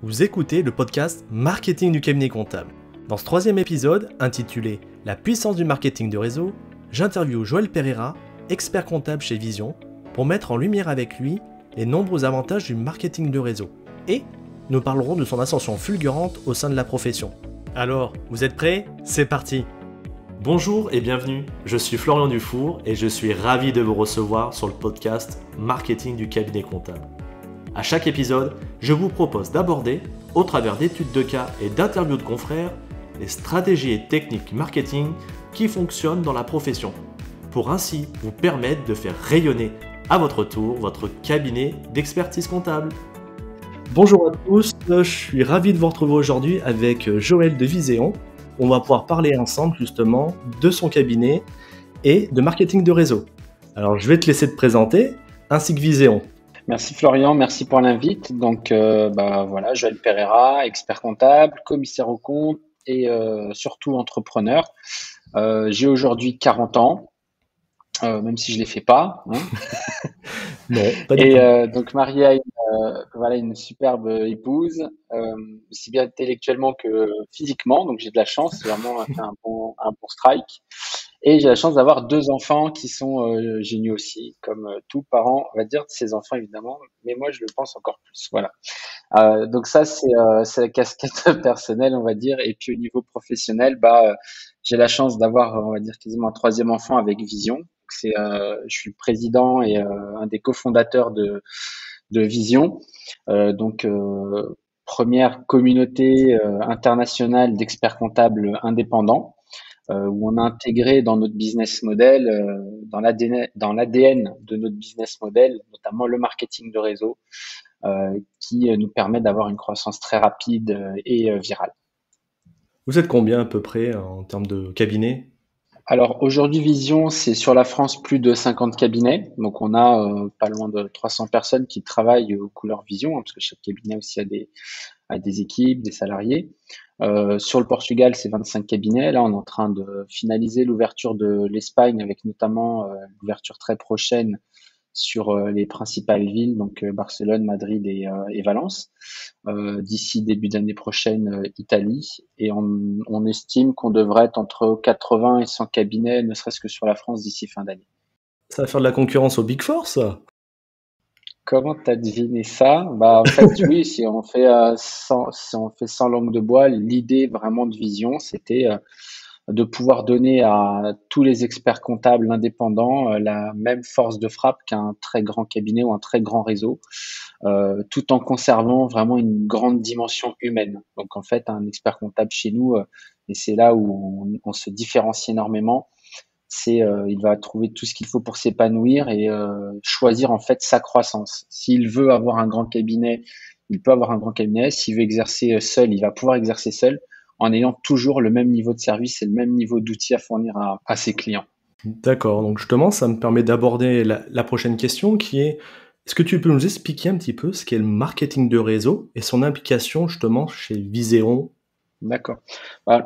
Vous écoutez le podcast Marketing du cabinet comptable. Dans ce troisième épisode, intitulé La puissance du marketing de réseau, j'interviewe Joël Pereira, expert comptable chez Vision, pour mettre en lumière avec lui les nombreux avantages du marketing de réseau. Et nous parlerons de son ascension fulgurante au sein de la profession. Alors, vous êtes prêts ? C'est parti ! Bonjour et bienvenue, je suis Florian Dufour et je suis ravi de vous recevoir sur le podcast Marketing du cabinet comptable. À chaque épisode, je vous propose d'aborder, au travers d'études de cas et d'interviews de confrères, les stratégies et techniques marketing qui fonctionnent dans la profession, pour ainsi vous permettre de faire rayonner à votre tour votre cabinet d'expertise comptable. Bonjour à tous, je suis ravi de vous retrouver aujourd'hui avec Joël de Viséon. On va pouvoir parler ensemble justement de son cabinet et de marketing de réseau. Alors je vais te laisser te présenter, ainsi que Viséon. Merci Florian, merci pour l'invite. Donc voilà, Joël Pereira, expert comptable, commissaire aux comptes et surtout entrepreneur. J'ai aujourd'hui 40 ans, même si je les fais pas. Hein. Non, pas du tout. Donc marié à une superbe épouse, aussi bien intellectuellement que physiquement. Donc j'ai de la chance, j'ai vraiment fait un bon strike. Et j'ai la chance d'avoir 2 enfants qui sont géniaux aussi, comme tout parent, on va dire, de ses enfants évidemment, mais moi je le pense encore plus. Voilà. Donc ça c'est la casquette personnelle, on va dire. Et puis au niveau professionnel, j'ai la chance d'avoir, on va dire, quasiment un 3e enfant avec Vision. Je suis président et un des cofondateurs de Vision. Première communauté internationale d'experts comptables indépendants. Où on a intégré dans notre business model, dans l'ADN de notre business model, notamment le marketing de réseau, qui nous permet d'avoir une croissance très rapide et virale. Vous êtes combien à peu près en termes de cabinet ? Alors aujourd'hui, Vision, c'est sur la France plus de 50 cabinets. Donc on a pas loin de 300 personnes qui travaillent aux couleurs Vision, hein, parce que chaque cabinet aussi a des équipes, des salariés. Sur le Portugal, c'est 25 cabinets. Là, on est en train de finaliser l'ouverture de l'Espagne avec notamment l'ouverture très prochaine sur les principales villes, donc Barcelone, Madrid et Valence. D'ici début d'année prochaine, Italie. Et on estime qu'on devrait être entre 80 et 100 cabinets, ne serait-ce que sur la France d'ici fin d'année. Ça va faire de la concurrence au Big Four, ça ? Comment t'as deviné ça? En fait, oui, si on fait 100 langues de bois, l'idée vraiment de Vision, c'était de pouvoir donner à tous les experts comptables indépendants la même force de frappe qu'un très grand cabinet ou un très grand réseau, tout en conservant vraiment une grande dimension humaine. Donc en fait, un expert comptable chez nous, et c'est là où on se différencie énormément, il va trouver tout ce qu'il faut pour s'épanouir et choisir en fait sa croissance. S'il veut avoir un grand cabinet, il peut avoir un grand cabinet. S'il veut exercer seul, il va pouvoir exercer seul en ayant toujours le même niveau de service et le même niveau d'outils à fournir à ses clients. D'accord, donc justement, ça me permet d'aborder la prochaine question qui est, est-ce que tu peux nous expliquer un petit peu ce qu'est le marketing de réseau et son implication justement chez Viséon ? D'accord.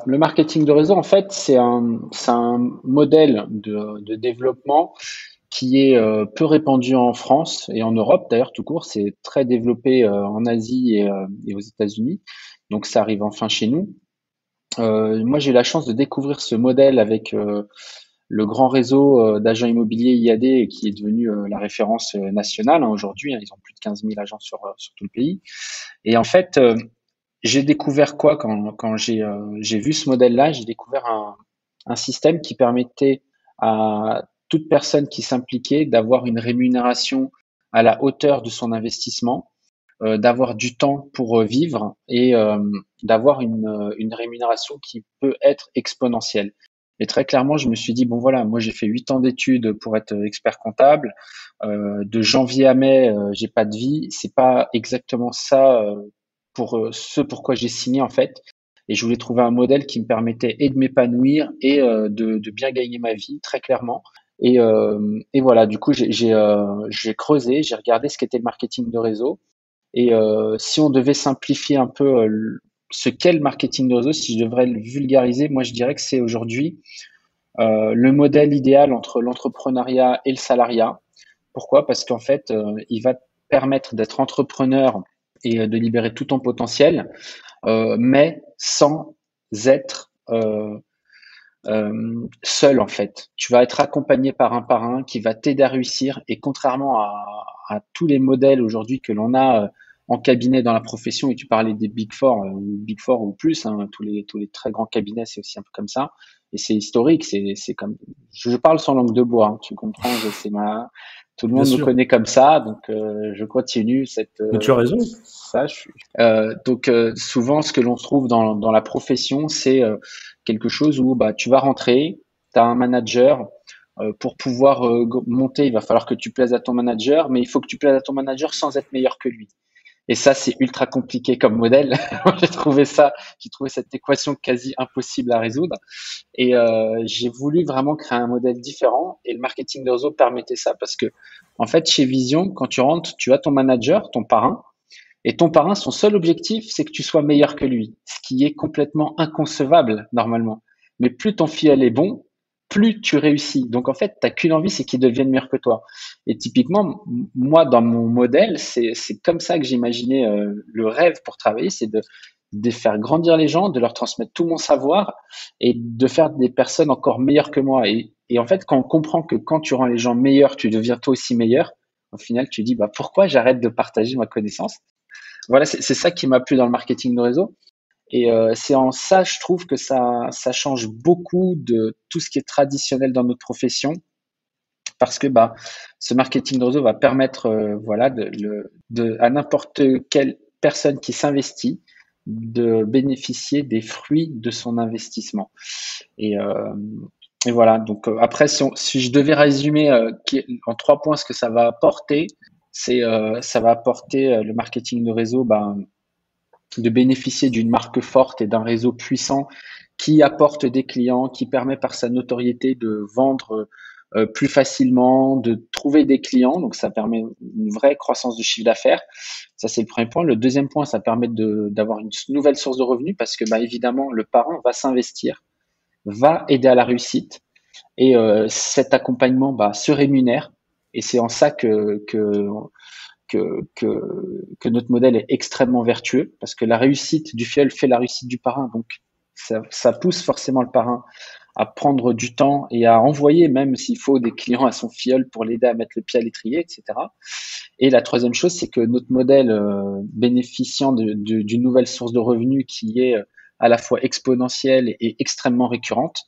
Le marketing de réseau, en fait, c'est un modèle de développement qui est peu répandu en France et en Europe d'ailleurs tout court. C'est très développé en Asie et aux États-Unis. Donc ça arrive enfin chez nous. Moi, j'ai eu la chance de découvrir ce modèle avec le grand réseau d'agents immobiliers IAD qui est devenu la référence nationale aujourd'hui. Hein. Ils ont plus de 15 000 agents sur tout le pays. Et en fait, j'ai découvert quoi quand j'ai vu ce modèle-là? J'ai découvert un système qui permettait à toute personne qui s'impliquait d'avoir une rémunération à la hauteur de son investissement, d'avoir du temps pour vivre et d'avoir une rémunération qui peut être exponentielle. Et très clairement, je me suis dit, bon voilà, moi j'ai fait 8 ans d'études pour être expert comptable. De janvier à mai, j'ai pas de vie. C'est pas exactement ça pour ce pourquoi j'ai signé en fait. Et je voulais trouver un modèle qui me permettait et de m'épanouir et de bien gagner ma vie, très clairement. Et voilà, du coup, j'ai creusé, j'ai regardé ce qu'était le marketing de réseau. Et si on devait simplifier un peu ce qu'est le marketing de réseau, si je devrais le vulgariser, moi je dirais que c'est aujourd'hui le modèle idéal entre l'entrepreneuriat et le salariat. Pourquoi? Parce qu'en fait, il va te permettre d'être entrepreneur et de libérer tout ton potentiel, mais sans être seul en fait. Tu vas être accompagné par un qui va t'aider à réussir. Et contrairement à tous les modèles aujourd'hui que l'on a en cabinet dans la profession, et tu parlais des Big Four ou plus, hein, tous les très grands cabinets, c'est aussi un peu comme ça. Et c'est historique, c'est comme, je parle sans langue de bois, hein, tu comprends, tout le Bien monde me sûr. connaît comme ça, donc je continue Mais tu as raison. ça. Souvent, ce que l'on trouve dans la profession, c'est quelque chose où bah, tu vas rentrer, tu as un manager. Pour pouvoir monter, il va falloir que tu plaises à ton manager, mais il faut que tu plaises à ton manager sans être meilleur que lui. Et ça, c'est ultra compliqué comme modèle. J'ai trouvé cette équation quasi impossible à résoudre. Et j'ai voulu vraiment créer un modèle différent. Et le marketing de réseau permettait ça parce que, en fait, chez Vision, quand tu rentres, tu as ton manager, ton parrain, et ton parrain, son seul objectif, c'est que tu sois meilleur que lui, ce qui est complètement inconcevable normalement. Mais plus ton filleul est bon, plus tu réussis. Donc en fait, tu n'as qu'une envie, c'est qu'il devienne meilleur que toi. Et typiquement, moi, dans mon modèle, c'est comme ça que j'imaginais le rêve pour travailler, c'est de faire grandir les gens, de leur transmettre tout mon savoir et de faire des personnes encore meilleures que moi. Et en fait, quand on comprend que quand tu rends les gens meilleurs, tu deviens toi aussi meilleur, au final, tu dis, bah, pourquoi j'arrête de partager ma connaissance? Voilà, c'est ça qui m'a plu dans le marketing de réseau. Et c'est en ça, je trouve que ça change beaucoup de tout ce qui est traditionnel dans notre profession, parce que bah, ce marketing de réseau va permettre, voilà, à n'importe quelle personne qui s'investit de bénéficier des fruits de son investissement. Et, euh, et voilà. Donc après, si je devais résumer en 3 points ce que ça va apporter, ça va apporter le marketing de réseau, ben, de bénéficier d'une marque forte et d'un réseau puissant qui apporte des clients, qui permet par sa notoriété de vendre plus facilement, de trouver des clients. Donc, ça permet une vraie croissance de chiffre d'affaires. Ça, c'est le premier point. Le deuxième point, ça permet d'avoir une nouvelle source de revenus parce que, bah, évidemment, le parent va s'investir, va aider à la réussite et cet accompagnement bah, se rémunère. Et c'est en ça que notre modèle est extrêmement vertueux parce que la réussite du filleul fait la réussite du parrain. Donc, ça pousse forcément le parrain à prendre du temps et à envoyer, même s'il faut, des clients à son filleul pour l'aider à mettre le pied à l'étrier, etc. Et la troisième chose, c'est que notre modèle bénéficiant d'une nouvelle source de revenus qui est à la fois exponentielle et extrêmement récurrente,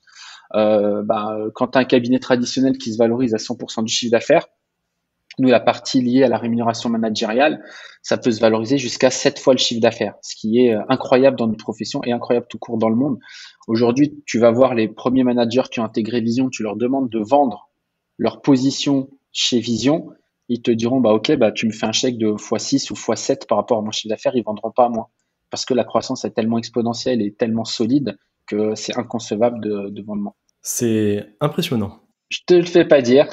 bah, quand tu as un cabinet traditionnel qui se valorise à 100% du chiffre d'affaires, nous, la partie liée à la rémunération managériale, ça peut se valoriser jusqu'à 7 fois le chiffre d'affaires, ce qui est incroyable dans notre profession et incroyable tout court dans le monde. Aujourd'hui, tu vas voir les premiers managers qui ont intégré Vision, tu leur demandes de vendre leur position chez Vision, ils te diront, bah, ok, bah, tu me fais un chèque de x6 ou x7 par rapport à mon chiffre d'affaires, ils vendront pas à moi. Parce que la croissance est tellement exponentielle et tellement solide que c'est inconcevable de vendre moins. C'est impressionnant. Je te le fais pas dire.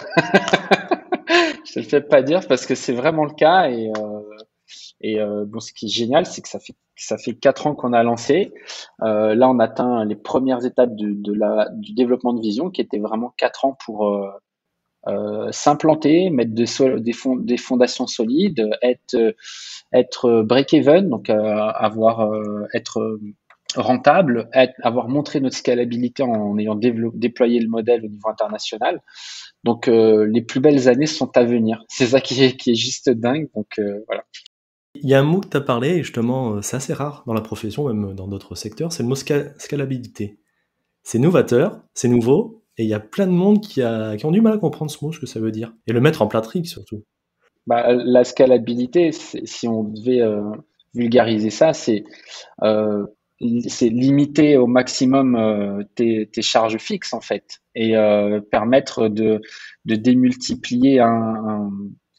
Je te le fais pas dire parce que c'est vraiment le cas bon, ce qui est génial, c'est que ça fait 4 ans qu'on a lancé. Là, on atteint les premières étapes du développement de Vision, qui était vraiment 4 ans pour s'implanter, mettre des fondations solides, être break-even, donc être rentable, avoir montré notre scalabilité en ayant déployé le modèle au niveau international. Donc les plus belles années sont à venir. C'est ça qui est juste dingue. Donc voilà. Il y a un mot que tu as parlé, et justement, c'est assez rare dans la profession, même dans d'autres secteurs, c'est le mot scalabilité. C'est novateur, c'est nouveau, et il y a plein de monde qui ont du mal à comprendre ce mot, ce que ça veut dire, et le mettre en pratique surtout. Bah, la scalabilité, si on devait vulgariser ça, euh, c'est limiter au maximum tes charges fixes en fait et permettre de démultiplier un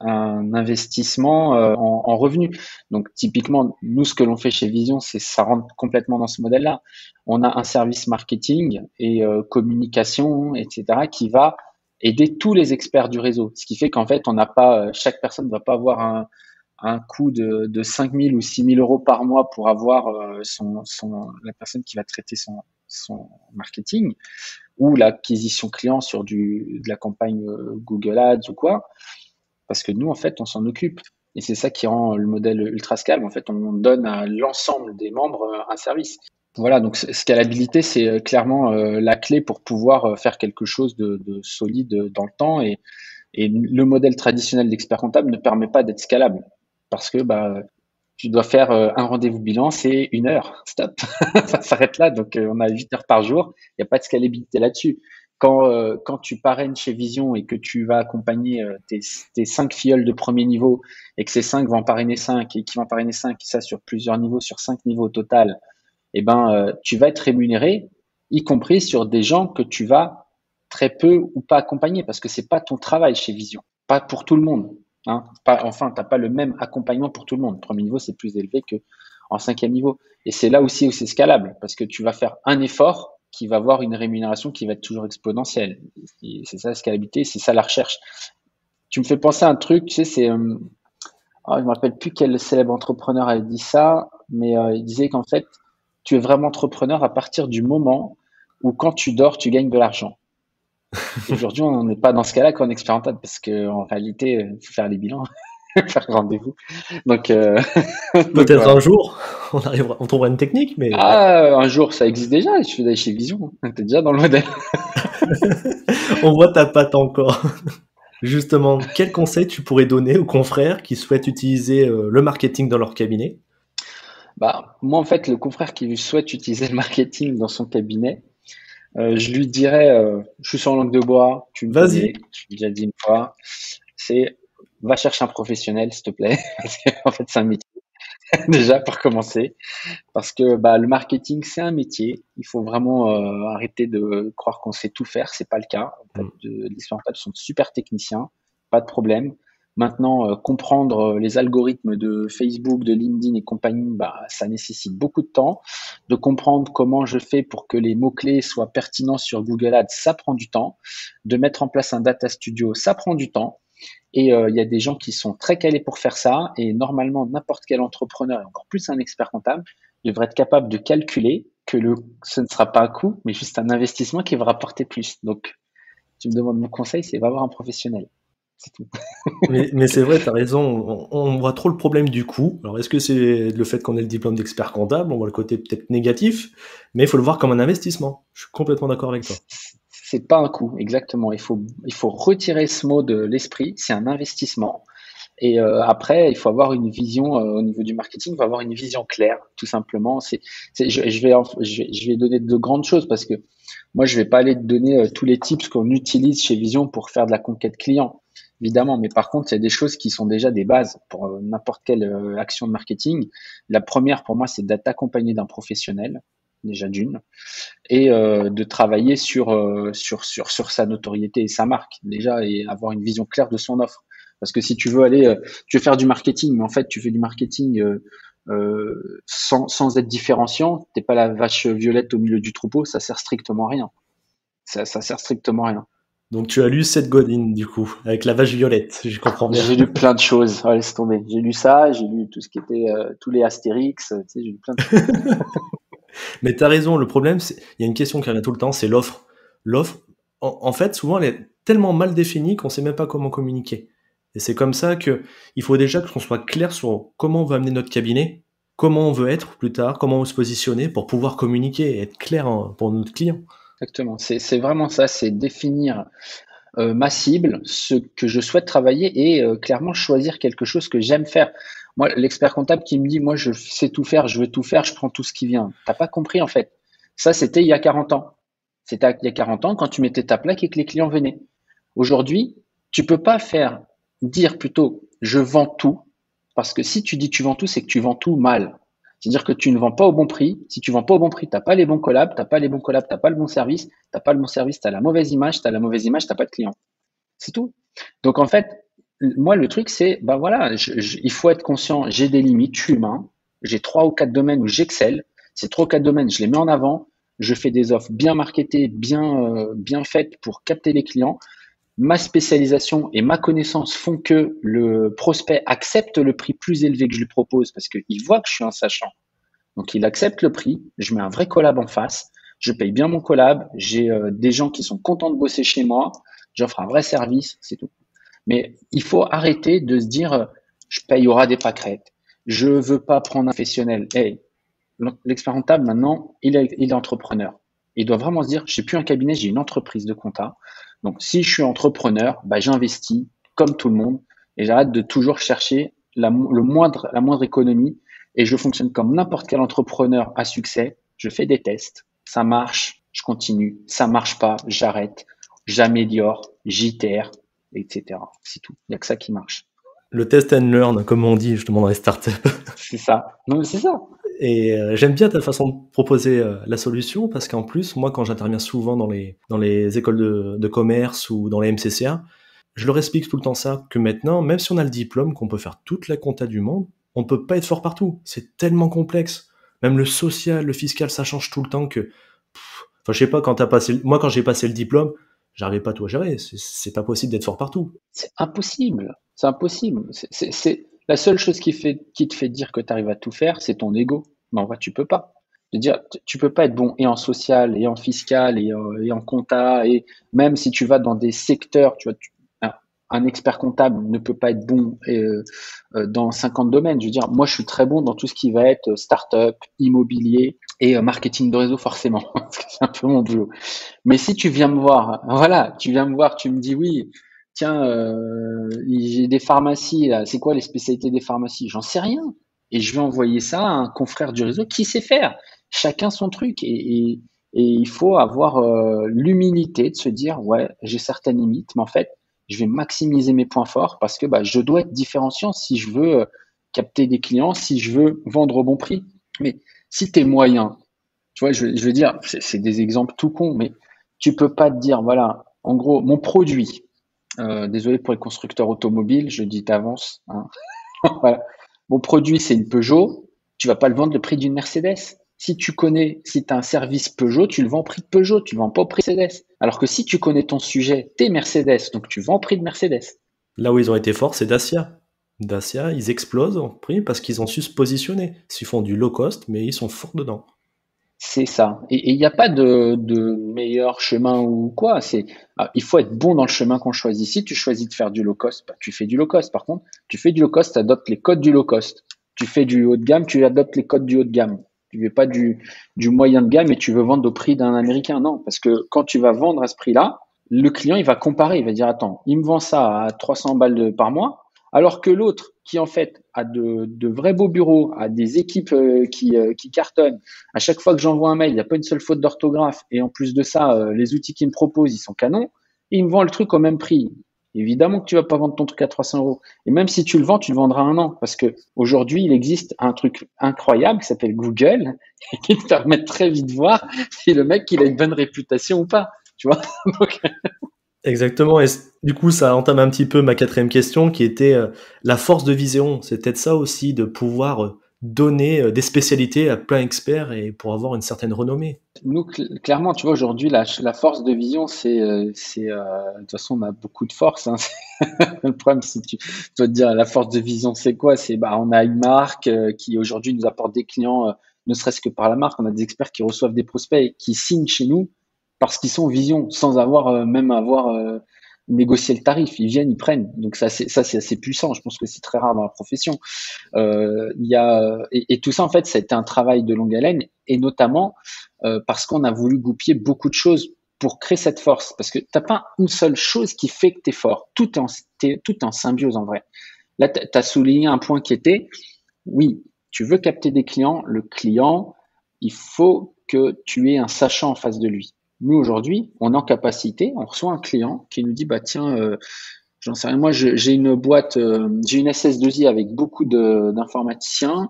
investissement en revenus. Donc typiquement, nous, ce que l'on fait chez Vision, ça rentre complètement dans ce modèle-là. On a un service marketing et communication, etc., qui va aider tous les experts du réseau. Ce qui fait qu'en fait, on n'a pas, chaque personne ne va pas avoir un coût de 5 000 ou 6 000 euros par mois pour avoir la personne qui va traiter son marketing ou l'acquisition client sur de la campagne Google Ads ou quoi. Parce que nous, en fait, on s'en occupe. Et c'est ça qui rend le modèle ultra scalable. En fait, on donne à l'ensemble des membres un service. Voilà, donc scalabilité, c'est clairement la clé pour pouvoir faire quelque chose de solide dans le temps. Et le modèle traditionnel d'expert comptable ne permet pas d'être scalable parce que tu dois faire un rendez-vous bilan, c'est 1 heure, stop, ça s'arrête là. Donc on a 8 heures par jour, il n'y a pas de scalabilité là-dessus. Quand tu parraines chez Vision et que tu vas accompagner tes 5 filleuls de premier niveau et que ces 5 vont en parrainer 5 et qui vont en parrainer 5, et ça sur plusieurs niveaux, sur 5 niveaux au total, tu vas être rémunéré, y compris sur des gens que tu vas très peu ou pas accompagner parce que c'est pas ton travail chez Vision, pas pour tout le monde. Hein. T'as pas le même accompagnement pour tout le monde. Premier niveau, c'est plus élevé que en 5e niveau. Et c'est là aussi où c'est scalable parce que tu vas faire un effort qui va avoir une rémunération qui va être toujours exponentielle. Et c'est ça la scalabilité, c'est ça la recherche. Tu me fais penser à un truc, tu sais, je me rappelle plus quel célèbre entrepreneur avait dit ça, mais il disait qu'en fait, tu es vraiment entrepreneur à partir du moment où quand tu dors, tu gagnes de l'argent. Et aujourd'hui, on n'est pas dans ce cas-là quand on est expert comptable parce qu'en réalité, il faut faire les bilans, faire le rendez-vous. Donc, donc Peut-être voilà. un jour, on trouvera une technique, mais ouais. Un jour, ça existe déjà. Je suis allé chez Vision. T'es déjà dans le modèle. On voit ta patte encore. Justement, quel conseil tu pourrais donner aux confrères qui souhaitent utiliser le marketing dans leur cabinet? Moi, en fait, le confrère qui souhaite utiliser le marketing dans son cabinet, je lui dirais, je suis sur langue de bois, tu me Vas-y. connais, je l'ai déjà dit une fois, c'est va chercher un professionnel, s'il te plaît, parce qu'en fait, c'est un métier, déjà, pour commencer, parce que le marketing, c'est un métier, il faut vraiment arrêter de croire qu'on sait tout faire, c'est pas le cas. En fait, les experts sont super techniciens, pas de problème. Maintenant, comprendre les algorithmes de Facebook, de LinkedIn et compagnie, ça nécessite beaucoup de temps. De comprendre comment je fais pour que les mots-clés soient pertinents sur Google Ads, ça prend du temps. De mettre en place un data studio, ça prend du temps. Et il y a des gens qui sont très calés pour faire ça. Et normalement, n'importe quel entrepreneur, et encore plus un expert comptable, devrait être capable de calculer que ce ne sera pas un coût, mais juste un investissement qui va rapporter plus. Donc, tu me demandes mon conseil, c'est va voir un professionnel. C'est tout. Mais c'est vrai, tu as raison, on voit trop le problème du coût. Alors est-ce que c'est le fait qu'on ait le diplôme d'expert comptable, on voit le côté peut-être négatif, mais il faut le voir comme un investissement. Je suis complètement d'accord avec toi. C'est pas un coût, exactement. Il faut retirer ce mot de l'esprit. C'est un investissement. Et après, il faut avoir une vision au niveau du marketing, il faut avoir une vision claire, tout simplement. Je vais donner de grandes choses parce que moi, je vais pas aller te donner tous les tips qu'on utilise chez Vision pour faire de la conquête client, évidemment. Mais par contre, il y a des choses qui sont déjà des bases pour n'importe quelle action de marketing. La première, pour moi, c'est d'être accompagné d'un professionnel, déjà d'une, et de travailler sur sa notoriété et sa marque, déjà, et avoir une vision claire de son offre. Parce que si tu veux tu veux faire du marketing, mais en fait, tu fais du marketing sans être différenciant, t'es pas la vache violette au milieu du troupeau, ça sert strictement à rien. Ça sert strictement à rien. Donc tu as lu Seth Godin, du coup, avec la vache violette, je comprends bien. J'ai lu plein de choses, laisse tomber. J'ai lu ça, j'ai lu tout ce qui était, tous les Astérix, tu sais, j'ai lu plein de choses. Mais tu as raison, le problème, il y a une question qui revient tout le temps, c'est l'offre. L'offre, en fait, souvent, elle est tellement mal définie qu'on sait même pas comment communiquer. Et c'est comme ça que il faut déjà qu'on soit clair sur comment on veut amener notre cabinet, comment on veut être plus tard, comment on veut se positionner pour pouvoir communiquer et être clair pour notre client. Exactement. C'est vraiment ça, c'est définir ma cible, ce que je souhaite travailler et clairement choisir quelque chose que j'aime faire. Moi, l'expert comptable qui me dit, moi, je sais tout faire, je veux tout faire, je prends tout ce qui vient. T'as pas compris en fait. Ça, c'était il y a 40 ans. C'était il y a 40 ans quand tu mettais ta plaque et que les clients venaient. Aujourd'hui, tu peux pas dire plutôt, je vends tout, parce que si tu dis tu vends tout, c'est que tu vends tout mal. C'est-à-dire que tu ne vends pas au bon prix. Si tu vends pas au bon prix, t'as pas les bons collabs, t'as pas les bons collabs, t'as pas le bon service, t'as pas le bon service, t'as la mauvaise image, t'as la mauvaise image, t'as pas de client. C'est tout. Donc en fait, moi le truc c'est, voilà, il faut être conscient. J'ai des limites, je suis humain. J'ai 3 ou 4 domaines où j'excelle. Ces 3 ou 4 domaines, je les mets en avant. Je fais des offres bien marketées, bien faites pour capter les clients. Ma spécialisation et ma connaissance font que le prospect accepte le prix plus élevé que je lui propose parce qu'il voit que je suis un sachant. Donc il accepte le prix, je mets un vrai collab en face, je paye bien mon collab, j'ai des gens qui sont contents de bosser chez moi, j'offre un vrai service, c'est tout. Mais il faut arrêter de se dire je paye au ras des pâquerettes. Je veux pas prendre un professionnel. Hey, l'expert comptable, maintenant, il est entrepreneur. Il doit vraiment se dire, je n'ai plus un cabinet, j'ai une entreprise de compta. Donc, si je suis entrepreneur, bah, j'investis comme tout le monde et j'arrête de toujours chercher la moindre économie et je fonctionne comme n'importe quel entrepreneur à succès. Je fais des tests, ça marche, je continue, ça marche pas, j'arrête, j'améliore, j'itère, etc. C'est tout. Il n'y a que ça qui marche. Le test and learn, comme on dit justement dans les startups. C'est ça. Non, mais c'est ça. Et j'aime bien ta façon de proposer la solution parce qu'en plus, moi, quand j'interviens souvent dans les écoles de commerce ou dans les MCCA, je leur explique tout le temps ça, que maintenant, même si on a le diplôme, qu'on peut faire toute la compta du monde, on peut pas être fort partout. C'est tellement complexe. Même le social, le fiscal, ça change tout le temps que... Enfin, je sais pas, moi, quand j'ai passé le diplôme, j'arrivais pas tout à gérer. C'est pas possible d'être fort partout. C'est impossible. C'est impossible. C'est la seule chose qui te fait dire que tu arrives à tout faire, c'est ton ego. Mais en vrai, tu peux pas. Je veux dire, tu peux pas être bon et en social, et en fiscal, et en compta, et même si tu vas dans des secteurs, tu vois, un expert comptable ne peut pas être bon dans 50 domaines. Je veux dire, moi, je suis très bon dans tout ce qui va être start-up, immobilier et marketing de réseau, forcément, parce que c'est un peu mon boulot. Mais si tu viens me voir, voilà, tu viens me voir, tu me dis oui, tiens, j'ai des pharmacies là, c'est quoi les spécialités des pharmacies? J'en sais rien. Et je vais envoyer ça à un confrère du réseau qui sait faire. Chacun son truc. Et il faut avoir l'humilité de se dire, ouais, j'ai certaines limites, mais en fait, je vais maximiser mes points forts parce que bah, je dois être différenciant si je veux capter des clients, si je veux vendre au bon prix. Mais si tu es moyen, tu vois, je veux dire, c'est des exemples tout cons, mais tu peux pas te dire, voilà, en gros, mon produit, désolé pour les constructeurs automobiles, je dis d'avance, hein, voilà. Mon produit, c'est une Peugeot, tu vas pas le vendre le prix d'une Mercedes. Si tu as un service Peugeot, tu le vends au prix de Peugeot, tu le vends pas au prix de Mercedes. Alors que si tu connais ton sujet, t'es Mercedes, donc tu vends au prix de Mercedes. Là où ils ont été forts, c'est Dacia. Dacia, ils explosent en prix parce qu'ils ont su se positionner. Ils font du low cost, mais ils sont forts dedans. C'est ça. Et il n'y a pas de meilleur chemin ou quoi. Il faut être bon dans le chemin qu'on choisit. Si tu choisis de faire du low cost, bah, tu fais du low cost. Par contre, tu fais du low cost, tu adoptes les codes du low cost. Tu fais du haut de gamme, tu adoptes les codes du haut de gamme. Tu ne veux pas du moyen de gamme et tu veux vendre au prix d'un Américain. Non, parce que quand tu vas vendre à ce prix-là, le client, il va comparer. Il va dire, attends, il me vend ça à 300 balles par mois. Alors que l'autre, qui en fait a de vrais beaux bureaux, a des équipes qui cartonnent, à chaque fois que j'envoie un mail, il n'y a pas une seule faute d'orthographe, et en plus de ça, les outils qu'il me propose, ils sont canons, et il me vend le truc au même prix. Évidemment que tu vas pas vendre ton truc à 300 euros. Et même si tu le vends, tu le vendras un an, parce que aujourd'hui, il existe un truc incroyable qui s'appelle Google, et qui te permet très vite de voir si le mec il a une bonne réputation ou pas. Tu vois. Donc, exactement, et du coup ça entame un petit peu ma quatrième question qui était la force de vision. C'est peut-être ça aussi, de pouvoir donner des spécialités à plein d'experts et pour avoir une certaine renommée. nous, clairement, tu vois, aujourd'hui, la force de vision, de toute façon, on a beaucoup de force, hein. Le problème, si tu dois te dire la force de vision, c'est quoi? Bah, on a une marque qui aujourd'hui nous apporte des clients, ne serait-ce que par la marque. On a des experts qui reçoivent des prospects et qui signent chez nous parce qu'ils sont vision, sans même avoir négocié le tarif. Ils viennent, ils prennent. Donc ça, c'est assez puissant. Je pense que c'est très rare dans la profession. Et tout ça, en fait, ça a été un travail de longue haleine, et notamment parce qu'on a voulu goupiller beaucoup de choses pour créer cette force. Parce que t'as pas une seule chose qui fait que tu es fort. Tout est en symbiose, en vrai. Là, tu as souligné un point qui était, oui, tu veux capter des clients. Le client, il faut que tu aies un sachant en face de lui. Nous, aujourd'hui, on est en capacité, on reçoit un client qui nous dit, bah tiens, j'en sais rien, moi j'ai une boîte, j'ai une SS2I avec beaucoup d'informaticiens,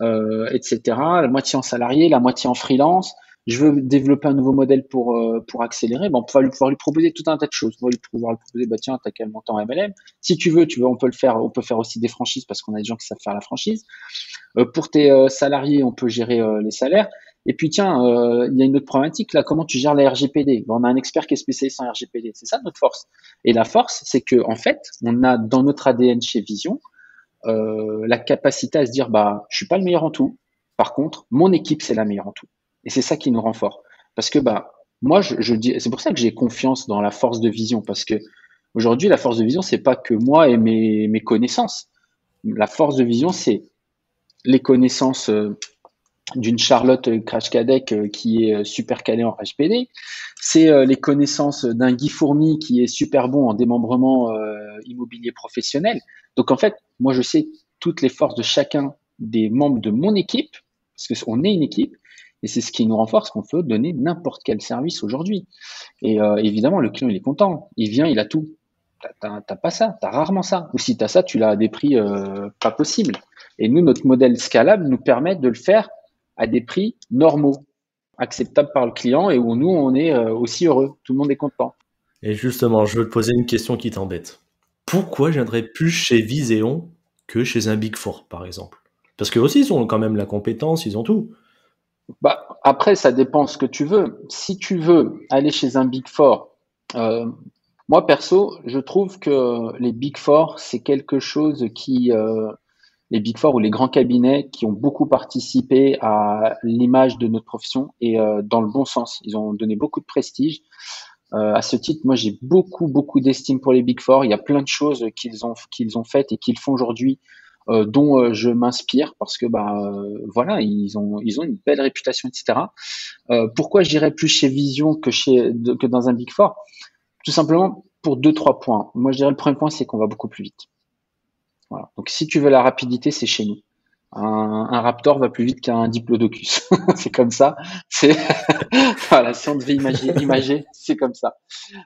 etc. La moitié en salarié, la moitié en freelance. Je veux développer un nouveau modèle pour accélérer. Ben, on va pouvoir lui proposer tout un tas de choses. On va pouvoir lui proposer, bah tiens, t'as quel montant MLM? Si tu veux, on peut le faire. On peut faire aussi des franchises parce qu'on a des gens qui savent faire la franchise. Pour tes salariés, on peut gérer les salaires. Et puis tiens, il y a une autre problématique là. Comment tu gères la RGPD? Ben, on a un expert qui est spécialiste en RGPD. C'est ça notre force. Et la force, c'est que en fait, on a dans notre ADN chez Vision la capacité à se dire, bah, je suis pas le meilleur en tout. Par contre, mon équipe, c'est la meilleure en tout. Et c'est ça qui nous rend fort. Parce que bah, moi, je dis, c'est pour ça que j'ai confiance dans la force de Vision. Parce que aujourd'hui, la force de Vision, c'est pas que moi et mes connaissances. la force de Vision, c'est les connaissances d'une Charlotte Krajkadek qui est super calée en HPD. C'est les connaissances d'un Guy Fourmy qui est super bon en démembrement immobilier professionnel. Donc en fait, moi je sais toutes les forces de chacun des membres de mon équipe, parce qu'on est une équipe, et c'est ce qui nous renforce qu'on peut donner n'importe quel service aujourd'hui. Et évidemment, le client il est content, il vient, il a tout. T'as pas ça, t'as rarement ça. Ou si t'as ça, tu l'as à des prix pas possibles. Et nous, notre modèle scalable nous permet de le faire à des prix normaux, acceptables par le client et où nous, on est aussi heureux. Tout le monde est content. Et justement, je veux te poser une question qui t'embête. Pourquoi je viendrais plus chez Viséon que chez un Big Four, par exemple? Parce que aussi, ils ont quand même la compétence, ils ont tout. Bah, après, ça dépend ce que tu veux. Si tu veux aller chez un Big Four, moi perso, je trouve que les Big Four, c'est quelque chose qui, les Big Four ou les grands cabinets qui ont beaucoup participé à l'image de notre profession et dans le bon sens. Ils ont donné beaucoup de prestige. À ce titre, moi, j'ai beaucoup d'estime pour les Big Four. Il y a plein de choses qu'ils ont faites et qu'ils font aujourd'hui, dont je m'inspire parce que voilà, ils ont une belle réputation, etc. Pourquoi j'irais plus chez Vision que dans un Big Four? Tout simplement pour deux, trois points. Moi, je dirais le premier point, c'est qu'on va beaucoup plus vite. Voilà. Donc, si tu veux la rapidité, c'est chez nous. Un Raptor va plus vite qu'un Diplodocus. C'est comme ça. C'est voilà. Si on devait imager, c'est comme ça.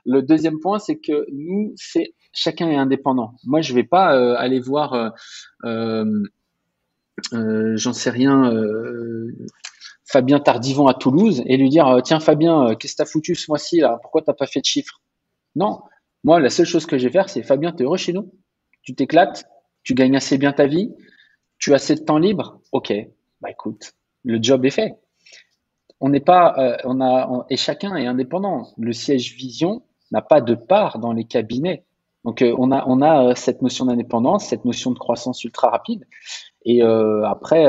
Le deuxième point, c'est que nous, c'est chacun est indépendant. Moi, je vais pas aller voir, j'en sais rien, Fabien Tardivon à Toulouse et lui dire tiens Fabien, qu'est-ce que t'as foutu ce mois-ci là? Pourquoi t'as pas fait de chiffres? Non. Moi, la seule chose que je vais faire, c'est Fabien, t'es heureux chez nous? Tu t'éclates? Tu gagnes assez bien ta vie? Tu as assez de temps libre? Ok. Bah écoute, le job est fait. On n'est pas, et chacun est indépendant. Le siège Vision n'a pas de part dans les cabinets. Donc on a cette notion d'indépendance, cette notion de croissance ultra rapide. Et après,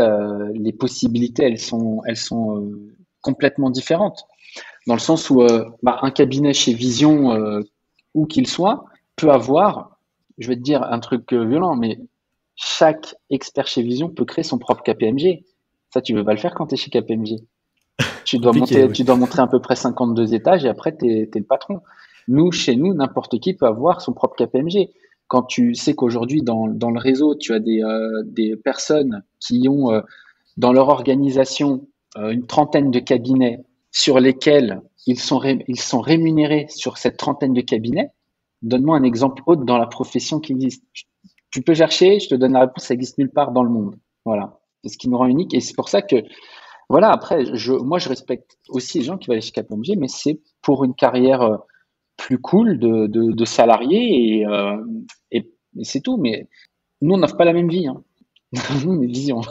les possibilités, elles sont complètement différentes. Dans le sens où un cabinet chez Vision, où qu'il soit, peut avoir, je vais te dire un truc violent, mais chaque expert chez Vision peut créer son propre KPMG. Ça, tu veux pas le faire quand tu es chez KPMG. Tu dois Compliqué, oui. tu dois montrer à peu près 52 étages et après, tu es le patron. Chez nous, n'importe qui peut avoir son propre KPMG. Quand tu sais qu'aujourd'hui, dans le réseau, tu as des personnes qui ont dans leur organisation une trentaine de cabinets sur lesquels ils sont rémunérés sur cette trentaine de cabinets. Donne-moi un exemple autre dans la profession qui existe. Tu peux chercher, je te donne la réponse, ça existe nulle part dans le monde. Voilà. C'est ce qui nous rend unique et c'est pour ça que, voilà, après, moi, je respecte aussi les gens qui vont aller chez KPMG, mais c'est pour une carrière plus cool de salarié et c'est tout. Mais nous, on n'offre pas la même vie. Hein. Nous, on est Vision.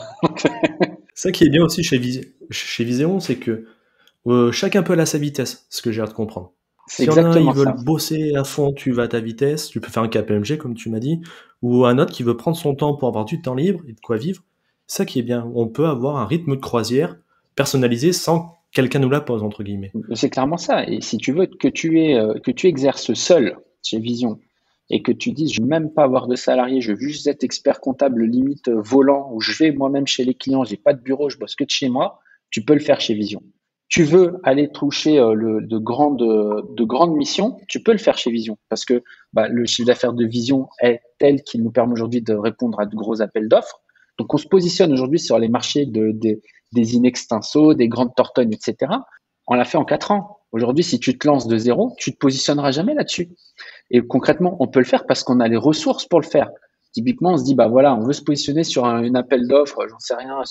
Ça qui est bien aussi chez Viséon, c'est que chacun peut aller à sa vitesse, ce que j'ai l'air de comprendre. C'est Si y en a un, ils exactement veulent ça. bosser à fond, tu vas à ta vitesse, tu peux faire un KPMG comme tu m'as dit, ou un autre qui veut prendre son temps pour avoir du temps libre et de quoi vivre. Ça qui est bien, on peut avoir un rythme de croisière personnalisé sans quelqu'un nous la pose, entre guillemets. C'est clairement ça. Et si tu veux que tu exerces seul chez Vision et que tu dises, je ne veux même pas avoir de salarié, je veux juste être expert comptable limite volant, où je vais moi-même chez les clients, j'ai pas de bureau, je bosse que de chez moi, tu peux le faire chez Vision. Tu veux aller toucher de grandes missions, tu peux le faire chez Vision parce que le chiffre d'affaires de Vision est tel qu'il nous permet aujourd'hui de répondre à de gros appels d'offres. Donc on se positionne aujourd'hui sur les marchés des Inextinso, des grandes Tortonnes, etc. On l'a fait en 4 ans. Aujourd'hui, si tu te lances de zéro, tu te positionneras jamais là-dessus. Et concrètement, on peut le faire parce qu'on a les ressources pour le faire. Typiquement, on se dit, voilà, on veut se positionner sur un appel d'offres, j'en sais rien,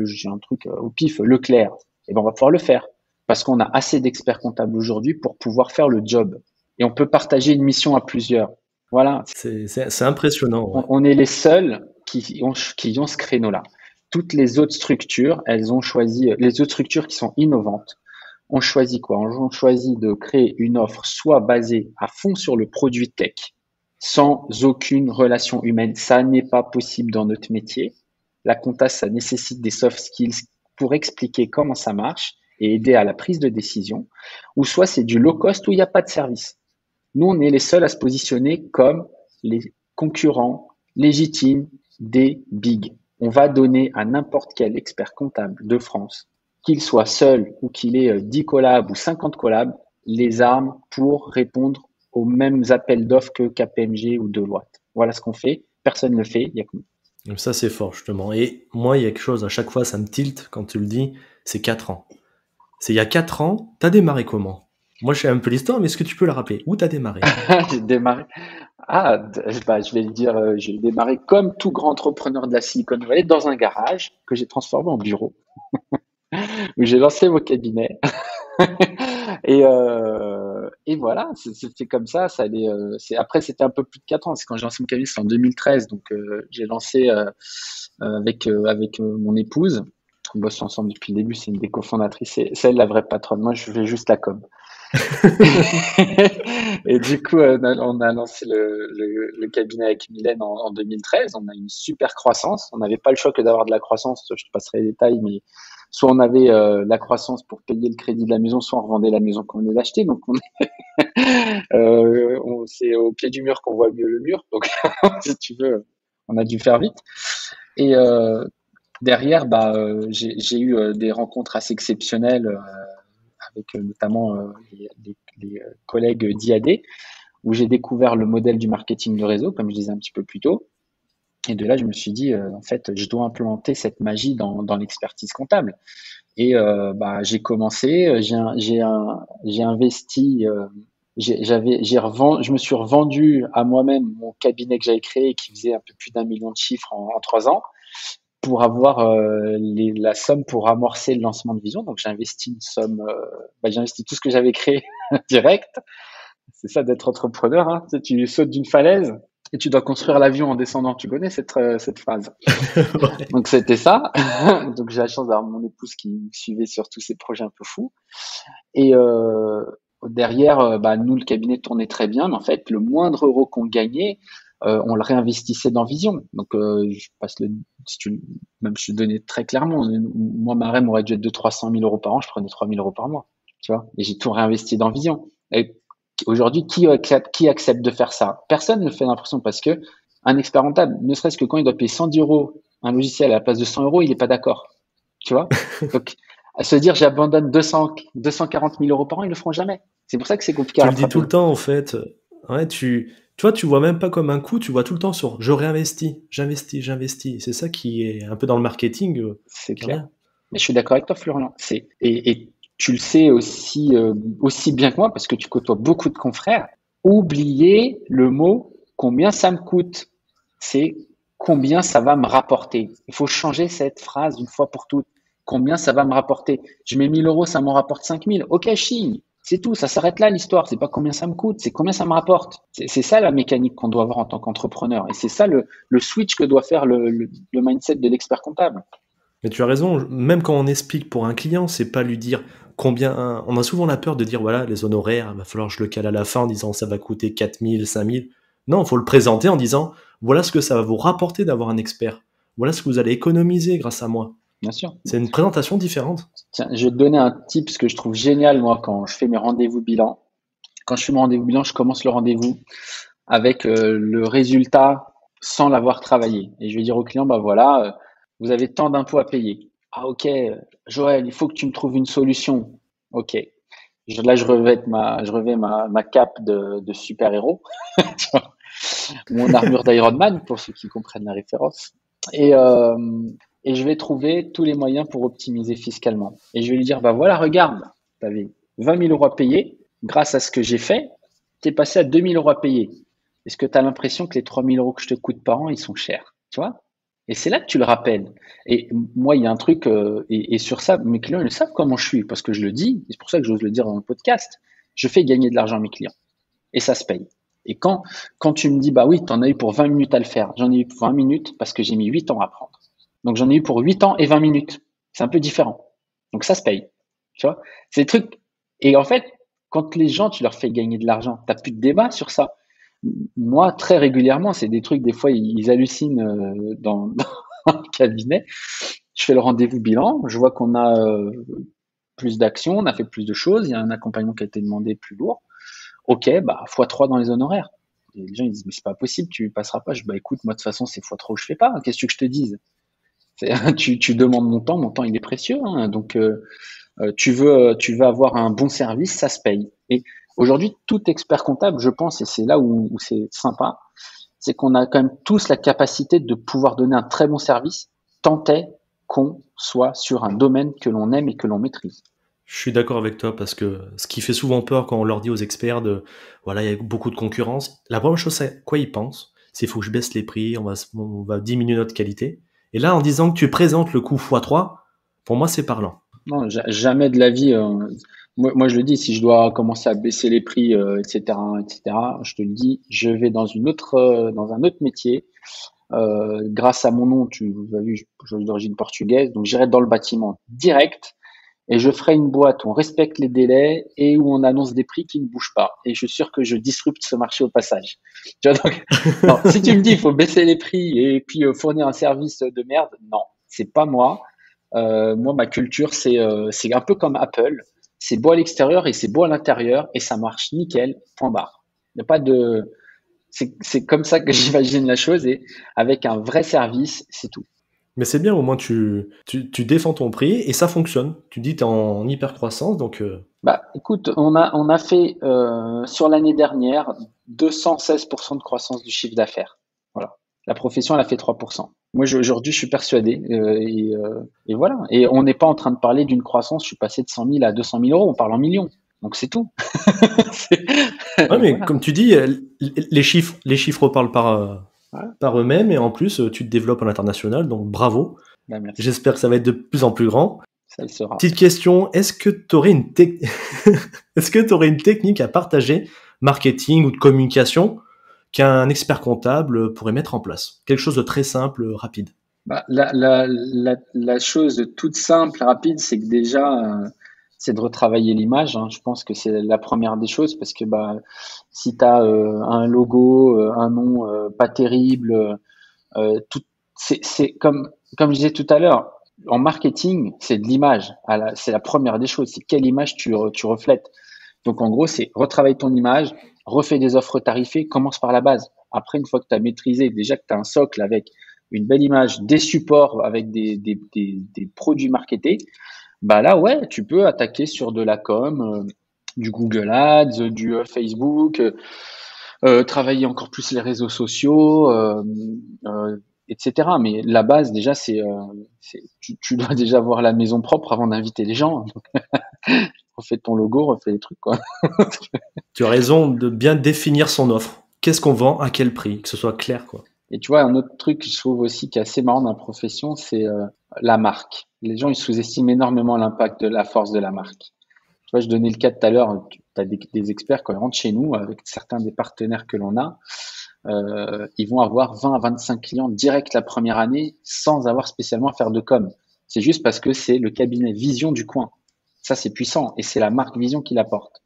j'ai un truc au pif, Leclerc. Et on va pouvoir le faire parce qu'on a assez d'experts comptables aujourd'hui pour pouvoir faire le job. Et on peut partager une mission à plusieurs. Voilà. C'est impressionnant. Ouais. On est les seuls qui ont ce créneau-là. Toutes les autres structures, elles ont choisi, les autres structures qui sont innovantes, ont choisi quoi? On choisit de créer une offre soit basée à fond sur le produit tech, sans aucune relation humaine. Ça n'est pas possible dans notre métier. La compta, ça nécessite des soft skills pour expliquer comment ça marche et aider à la prise de décision. Ou soit c'est du low cost où il n'y a pas de service. Nous, on est les seuls à se positionner comme les concurrents, légitime des bigs. On va donner à n'importe quel expert comptable de France, qu'il soit seul ou qu'il ait 10 collabs ou 50 collabs, les armes pour répondre aux mêmes appels d'offres que KPMG ou Deloitte. Voilà ce qu'on fait. Personne ne le fait, il n'y a que nous. Donc ça, c'est fort, justement. Et moi, il y a quelque chose, à chaque fois, ça me tilte quand tu le dis, c'est 4 ans. C'est il y a 4 ans, t'as démarré comment? Moi, je sais un peu l'histoire, mais est-ce que tu peux la rappeler? Où t'as démarré? J'ai démarré. Je vais le dire, j'ai démarré comme tout grand entrepreneur de la Silicon Valley dans un garage que j'ai transformé en bureau, où j'ai lancé mon cabinet. Et voilà, c'était comme ça. Ça allait, après, c'était un peu plus de 4 ans. C'est quand j'ai lancé mon cabinet, c'est en 2013. Donc, j'ai lancé avec mon épouse. On bosse ensemble depuis le début. C'est une des cofondatrices. C'est elle la vraie patronne. Moi, je fais juste la com. Et du coup, on a lancé le cabinet avec Mylène en 2013. On a eu une super croissance. On n'avait pas le choix que d'avoir de la croissance. Je te passerai les détails, mais soit on avait la croissance pour payer le crédit de la maison, soit on revendait la maison qu'on venait d'acheter. Donc, c'est au pied du mur qu'on voit mieux le mur. Donc, si tu veux, on a dû faire vite. Et derrière, j'ai eu des rencontres assez exceptionnelles avec notamment les collègues d'IAD, où j'ai découvert le modèle du marketing de réseau, comme je disais un petit peu plus tôt. Et de là, je me suis dit, en fait, je dois implémenter cette magie dans l'expertise comptable. Et j'ai commencé, j'ai investi, je me suis revendu à moi-même mon cabinet que j'avais créé, qui faisait un peu plus d'1 million de chiffres en 3 ans, pour avoir la somme pour amorcer le lancement de Vision. Donc j'ai investi une somme, j'ai investi tout ce que j'avais créé direct. C'est ça d'être entrepreneur, hein. Tu sautes d'une falaise et tu dois construire l'avion en descendant. Tu connais cette phrase? Ouais. Donc c'était ça. Donc j'ai la chance d'avoir mon épouse qui me suivait sur tous ces projets un peu fous. Et derrière, nous, le cabinet tournait très bien, mais en fait, le moindre euro qu'on gagnait, on le réinvestissait dans Vision. Donc, même je te donnais très clairement, moi, ma REM aurait dû être de 300 000 euros par an, je prenais 3 000 euros par mois, tu vois, et j'ai tout réinvesti dans Vision. Et aujourd'hui, qui accepte de faire ça? Personne ne fait l'impression, parce que un expert rentable, ne serait-ce que quand il doit payer 110 euros un logiciel à la place de 100 euros, il n'est pas d'accord, tu vois. Donc, à se dire j'abandonne 240 000 euros par an, ils le feront jamais. C'est pour ça que c'est compliqué à Tu le dis tout rattraper. le temps, en fait. Ouais, tu vois, tu vois même pas comme un coût, tu vois tout le temps sur je réinvestis, j'investis, j'investis. C'est ça qui est un peu dans le marketing, C'est qui est clair. rien. Mais je suis d'accord avec toi, Florian. Et tu le sais aussi bien que moi, parce que tu côtoies beaucoup de confrères. Oubliez le mot combien ça me coûte. C'est combien ça va me rapporter. Il faut changer cette phrase une fois pour toutes. Combien ça va me rapporter? Je mets 1 000 euros, ça m'en rapporte 5 000. Ok, chigne. C'est tout. Ça s'arrête là, l'histoire. C'est pas combien ça me coûte, c'est combien ça me rapporte. C'est ça la mécanique qu'on doit avoir en tant qu'entrepreneur. Et c'est ça le switch que doit faire le mindset de l'expert comptable. Mais tu as raison, même quand on explique pour un client, c'est pas lui dire combien. On a souvent la peur de dire voilà, les honoraires, il va falloir que je le cale à la fin en disant ça va coûter 4 000, 5 000. Non, il faut le présenter en disant voilà ce que ça va vous rapporter d'avoir un expert. Voilà ce que vous allez économiser grâce à moi. Bien sûr. C'est une présentation différente. Tiens, je vais te donner un tip, ce que je trouve génial, moi, quand je fais mes rendez-vous bilan. Quand je fais mon rendez-vous bilan, je commence le rendez-vous avec le résultat sans l'avoir travaillé. Et je vais dire au client, voilà, vous avez tant d'impôts à payer. Ah ok, Joël, il faut que tu me trouves une solution. Ok. Là, je revais ma cape de super-héros, mon armure d'Iron Man, pour ceux qui comprennent la référence. Et, euh, et je vais trouver tous les moyens pour optimiser fiscalement. Et je vais lui dire, voilà, regarde, tu avais 20 000 euros à payer. Grâce à ce que j'ai fait, tu es passé à 2 000 euros à payer. Est-ce que tu as l'impression que les 3 000 euros que je te coûte par an, ils sont chers? Tu vois? Et c'est là que tu le rappelles. Et moi, il y a un truc, et sur ça, mes clients, ils savent comment je suis, parce que je le dis, et c'est pour ça que j'ose le dire dans le podcast. Je fais gagner de l'argent à mes clients. Et ça se paye. Et quand tu me dis, oui, tu en as eu pour 20 minutes à le faire, j'en ai eu pour 20 minutes parce que j'ai mis 8 ans à apprendre. Donc j'en ai eu pour 8 ans et 20 minutes. C'est un peu différent. Donc ça se paye. Tu vois? C'est des trucs. Et en fait, quand les gens, tu leur fais gagner de l'argent, tu n'as plus de débat sur ça. Moi, très régulièrement, c'est des trucs, des fois, ils hallucinent dans le cabinet. Je fais le rendez-vous bilan, je vois qu'on a plus d'actions, on a fait plus de choses, il y a un accompagnement qui a été demandé plus lourd. Ok, x3 dans les honoraires. les gens ils disent mais c'est pas possible, tu passeras pas. Je dis bah écoute, moi de toute façon c'est fois trop, je fais pas. Qu'est-ce que tu veux que je te dise? Tu demandes mon temps il est précieux. Hein, donc tu veux avoir un bon service, ça se paye. Et aujourd'hui, tout expert comptable, je pense, et c'est là où c'est sympa, c'est qu'on a quand même tous la capacité de pouvoir donner un très bon service, tant est qu'on soit sur un domaine que l'on aime et que l'on maîtrise. Je suis d'accord avec toi parce que ce qui fait souvent peur quand on leur dit aux experts de voilà, il y a beaucoup de concurrence, la première chose c'est quoi ils pensent, c'est il faut que je baisse les prix, on va diminuer notre qualité. Et là, en disant que tu présentes le coût x3, pour moi c'est parlant. Non, jamais de la vie. Moi, je le dis, si je dois commencer à baisser les prix, etc., je te le dis, je vais dans un autre métier. Grâce à mon nom, tu as vu, je suis d'origine portugaise, donc j'irai dans le bâtiment direct et je ferai une boîte où on respecte les délais et où on annonce des prix qui ne bougent pas. Et je suis sûr que je disrupte ce marché au passage. Tu vois, donc, non, si tu me dis il faut baisser les prix et puis fournir un service de merde, non, c'est pas moi. Moi, ma culture, c'est un peu comme Apple. C'est beau à l'extérieur et c'est beau à l'intérieur et ça marche nickel, point barre. Il n'y a pas de, c'est comme ça que j'imagine la chose et avec un vrai service, c'est tout. Mais c'est bien, au moins tu défends ton prix et ça fonctionne. Tu dis tu es en hyper croissance, donc Bah, écoute, on a fait sur l'année dernière 216% de croissance du chiffre d'affaires. Voilà. La profession, elle a fait 3%. Moi, aujourd'hui, je suis persuadé. Et voilà. Et on n'est pas en train de parler d'une croissance. Je suis passé de 100 000 à 200 000 euros. On parle en millions. Donc, c'est tout. ouais, mais Voilà. comme tu dis, les chiffres parlent Voilà. par eux-mêmes et en plus tu te développes à l'international, donc bravo. Bah, merci. J'espère que ça va être de plus en plus grand. Ça le sera. Petite question, est-ce que tu aurais est-ce que tu aurais une technique à partager, marketing ou de communication, qu'un expert comptable pourrait mettre en place? Quelque chose de très simple, rapide. Bah, la chose toute simple, rapide, c'est que déjà, c'est de retravailler l'image. Hein. Je pense que c'est la première des choses parce que bah, si tu as un logo, un nom pas terrible, tout, c'est comme je disais tout à l'heure, en marketing, c'est de l'image. C'est la première des choses. C'est quelle image tu reflètes. Donc en gros, c'est retravaille ton image, refais des offres tarifées, commence par la base. Après, une fois que tu as maîtrisé, déjà que tu as un socle avec une belle image, des supports avec des produits marketés, bah là, ouais, tu peux attaquer sur de la com, du Google Ads, du Facebook, travailler encore plus les réseaux sociaux, etc. Mais la base, déjà, tu dois déjà avoir la maison propre avant d'inviter les gens. Donc, refais ton logo, refais les trucs, quoi. Tu as raison de bien définir son offre. Qu'est-ce qu'on vend, à quel prix, que ce soit clair, quoi. Et tu vois, un autre truc que je trouve aussi qui est assez marrant dans la profession, c'est la marque. Les gens, ils sous-estiment énormément l'impact de la force de la marque. Tu vois, je donnais le cas tout à l'heure, tu as des experts quand ils rentrent chez nous, avec certains des partenaires que l'on a, ils vont avoir 20 à 25 clients directs la première année sans avoir spécialement à faire de com. C'est juste parce que c'est le cabinet Vision du coin. Ça, c'est puissant et c'est la marque Vision qui l'apporte.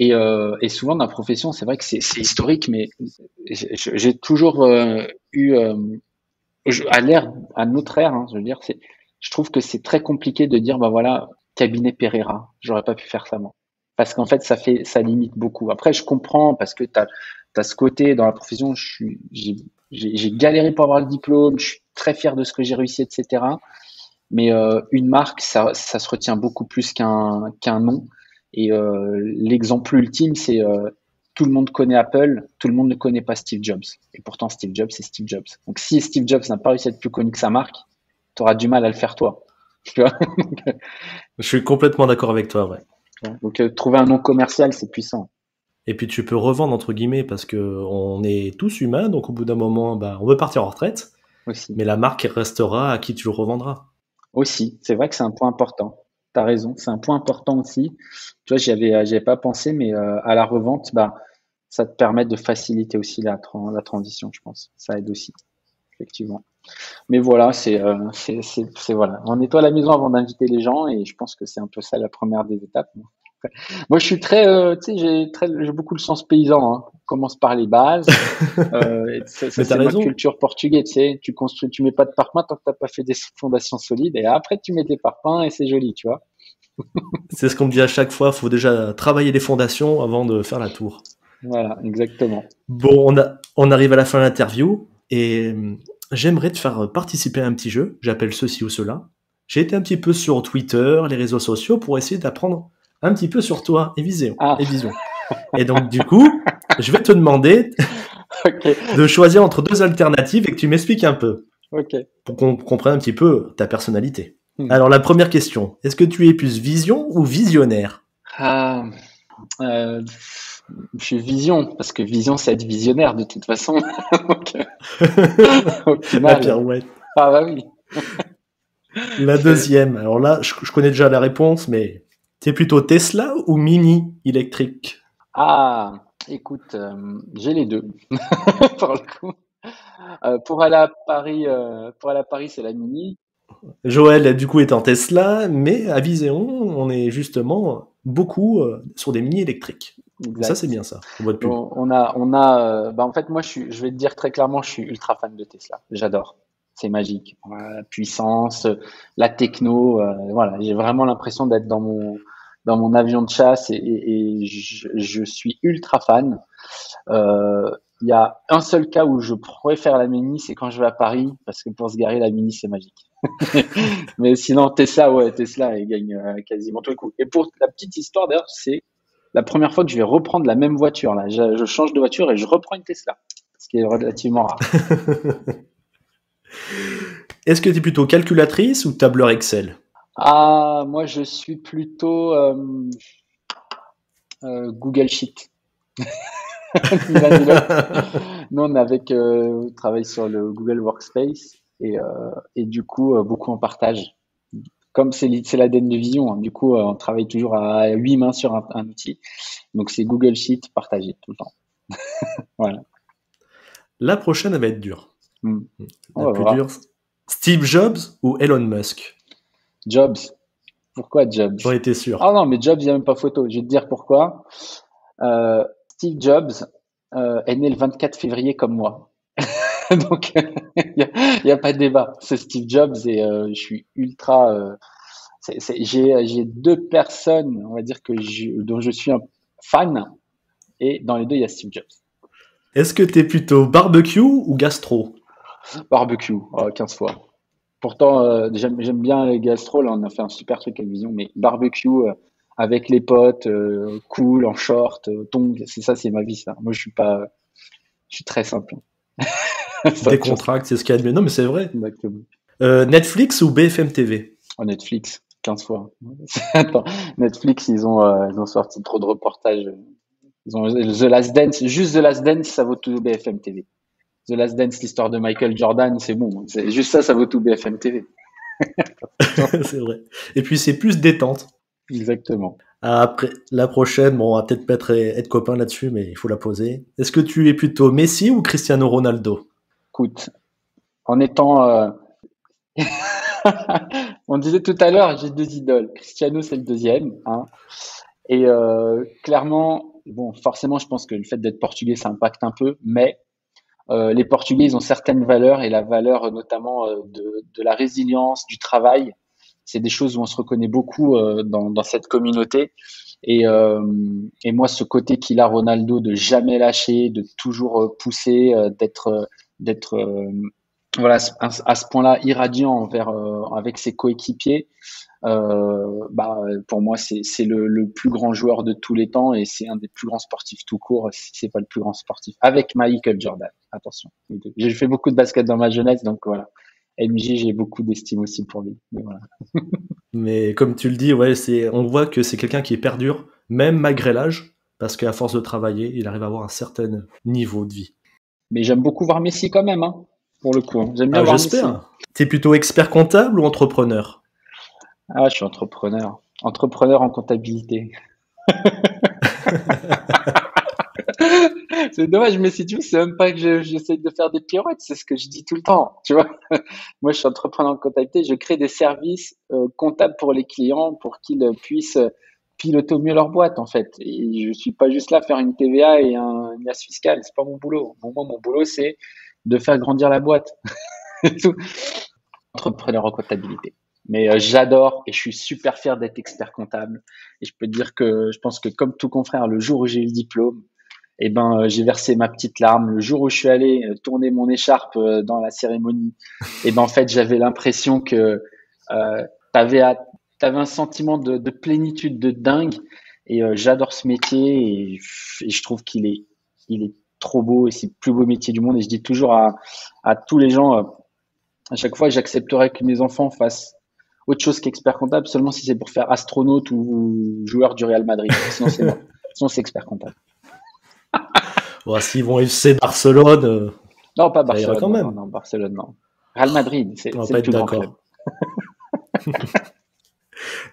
Et souvent dans la profession, c'est vrai que c'est historique, mais j'ai toujours eu à notre ère, hein, je veux dire, je trouve que c'est très compliqué de dire bah voilà, cabinet Pereira, j'aurais pas pu faire ça moi, parce qu'en fait ça limite beaucoup. Après je comprends parce que t'as ce côté dans la profession, j'ai galéré pour avoir le diplôme, je suis très fier de ce que j'ai réussi, etc. Mais une marque, ça se retient beaucoup plus qu'un nom. Et l'exemple ultime, c'est tout le monde connaît Apple, tout le monde ne connaît pas Steve Jobs. Et pourtant, Steve Jobs, c'est Steve Jobs. Donc, si Steve Jobs n'a pas réussi à être plus connu que sa marque, tu auras du mal à le faire toi. Tu vois. Je suis complètement d'accord avec toi, ouais. Donc, trouver un nom commercial, c'est puissant. Et puis tu peux revendre entre guillemets parce que on est tous humains, donc au bout d'un moment, bah, on veut partir en retraite, Aussi. mais la marque restera à qui tu le revendras. Aussi, c'est vrai que c'est un point important. Tu as raison, c'est un point important aussi. Tu vois, j'y avais pas pensé, mais à la revente, bah, ça te permet de faciliter aussi la transition, je pense. Ça aide aussi, effectivement. Mais voilà, c'est voilà. On nettoie la maison avant d'inviter les gens et je pense que c'est un peu ça la première des étapes. Moi, je suis très, tu sais, j'ai beaucoup le sens paysan. Hein. On commence par les bases. Ça Mais t'as c'est notre raison, culture portugaise. Tu sais, tu construis, tu mets pas de parpaing tant que t'as pas fait des fondations solides. Et après, tu mets des parpaings et c'est joli, tu vois. c'est ce qu'on me dit à chaque fois, faut déjà travailler les fondations avant de faire la tour. Voilà, exactement. Bon, on arrive à la fin de l'interview et j'aimerais te faire participer à un petit jeu. J'appelle ceci ou cela. J'ai été un petit peu sur Twitter, les réseaux sociaux pour essayer d'apprendre un petit peu sur toi et Vision. Ah, Et donc, du coup, je vais te demander ok, de choisir entre deux alternatives et que tu m'expliques un peu ok. pour qu'on comprenne un petit peu ta personnalité. Hmm. Alors, la première question. Est-ce que tu es plus vision ou visionnaire? Ah, euh, je suis vision, parce que vision, c'est être visionnaire de toute façon. Donc, au La final, pirouette. ah bah oui. La C'est- deuxième. Alors là, je connais déjà la réponse, mais t'es plutôt Tesla ou Mini électrique? Ah, écoute, j'ai les deux, pour le coup. Pour aller à Paris, c'est la Mini. Joël, du coup, est en Tesla, mais à Viséon, on est justement beaucoup sur des Mini électriques. Et ça, c'est Exact. bien ça, pour votre pub. Bah en fait, moi, je vais te dire très clairement, je suis ultra fan de Tesla. J'adore. C'est magique. Voilà, la puissance, la techno, voilà. J'ai vraiment l'impression d'être dans mon avion de chasse et je suis ultra fan. Il y a un seul cas où je préfère la Mini, c'est quand je vais à Paris, parce que pour se garer, la Mini, c'est magique. Mais sinon, Tesla, ouais, Tesla, il gagne quasiment tout le coup. Et pour la petite histoire, d'ailleurs, c'est la première fois que je vais reprendre la même voiture. Là, je change de voiture et je reprends une Tesla, ce qui est relativement rare. Est-ce que tu es plutôt calculatrice ou tableur Excel? Ah, moi, je suis plutôt Google Sheet. Ni l'un ni l'autre. Nous, on travaille sur le Google Workspace et du coup, beaucoup en partage. Comme c'est l'ADN de Vision, hein, du coup, on travaille toujours à 8 mains sur un outil. Donc, c'est Google Sheet partagé tout le temps. Voilà. La prochaine, elle va être dure. Hmm. On La va plus dure, voir. Steve Jobs ou Elon Musk? Jobs. Pourquoi Jobs? J'en étais Ah sûr. non, mais Jobs, il n'y a même pas photo. Je vais te dire pourquoi. Steve Jobs est né le 24 février comme moi. Donc, il y a pas de débat. C'est Steve Jobs et je suis ultra. J'ai deux personnes, on va dire, dont je suis un fan et dans les deux, il y a Steve Jobs. Est-ce que tu es plutôt barbecue ou gastro? Barbecue, 15 fois. Pourtant, j'aime bien les gastro. Là, on a fait un super truc avec Vision, mais barbecue avec les potes, cool, en short, tongs, c'est ma vie, ça. Moi, je suis très simple. C'est autre chose. Décontracte, c'est ce qu'il y a de mieux. Non, mais c'est vrai. Exactement. Netflix ou BFM TV? Oh, Netflix, 15 fois. Attends, Netflix, ils ont sorti trop de reportages. Ils ont The Last Dance, juste The Last Dance, ça vaut tout BFM TV. The Last Dance, l'histoire de Michael Jordan, c'est bon. C'est juste ça, ça vaut tout BFM TV. C'est vrai. Et puis c'est plus détente. Exactement. Après, la prochaine, bon, on va peut-être pas être copains là-dessus, mais il faut la poser. Est-ce que tu es plutôt Messi ou Cristiano Ronaldo? Écoute, en étant, on disait tout à l'heure, j'ai deux idoles. Cristiano, c'est le deuxième, hein. Et clairement, bon, forcément, je pense que le fait d'être portugais, ça impacte un peu, mais les Portugais, ils ont certaines valeurs et la valeur notamment de la résilience, du travail. C'est des choses où on se reconnaît beaucoup dans cette communauté. Et moi, ce côté qu'il a Ronaldo de jamais lâcher, de toujours pousser, d'être voilà à ce point-là irradiant avec ses coéquipiers. Bah, pour moi, c'est le plus grand joueur de tous les temps et c'est un des plus grands sportifs tout court, si c'est pas le plus grand sportif, avec Michael Jordan. Attention. J'ai fait beaucoup de basket dans ma jeunesse, donc voilà. MJ, j'ai beaucoup d'estime aussi pour lui. Mais voilà. Mais comme tu le dis, ouais, on voit que c'est quelqu'un qui est perdure, même malgré l'âge, parce qu'à force de travailler, il arrive à avoir un certain niveau de vie. Mais j'aime beaucoup voir Messi quand même, hein, pour le coup, hein. J'aime bien Ah, voir Messi. j'espère. T'es plutôt expert comptable ou entrepreneur? Ah, je suis entrepreneur. Entrepreneur en comptabilité. C'est dommage, mais si tu veux, c'est même pas que j'essaye de faire des pirouettes, c'est ce que je dis tout le temps, tu vois. Moi, je suis entrepreneur en comptabilité, je crée des services comptables pour les clients pour qu'ils puissent piloter au mieux leur boîte, en fait. Et je suis pas juste là à faire une TVA et une IAS fiscale, c'est pas mon boulot. Moi, mon boulot, c'est de faire grandir la boîte. C'est tout. Entrepreneur en comptabilité. Mais j'adore et je suis super fier d'être expert comptable. Et je peux te dire que je pense que comme tout confrère, le jour où j'ai eu le diplôme, Et ben, j'ai versé ma petite larme le jour où je suis allé tourner mon écharpe dans la cérémonie. Et ben en fait, j'avais l'impression que t'avais t'avais un sentiment de plénitude de dingue. Et j'adore ce métier et je trouve il est trop beau et c'est le plus beau métier du monde. Et je dis toujours à tous les gens, à chaque fois, j'accepterais que mes enfants fassent autre chose qu'expert comptable seulement si c'est pour faire astronaute ou joueur du Real Madrid. Sinon, c'est non. Sinon, c'est expert comptable. Bon, s'ils vont FC Barcelone, Non, pas ça ira Barcelone. quand même. Non, Barcelone, non. Real Madrid, c'est On va le pas être plus grand club. d'accord.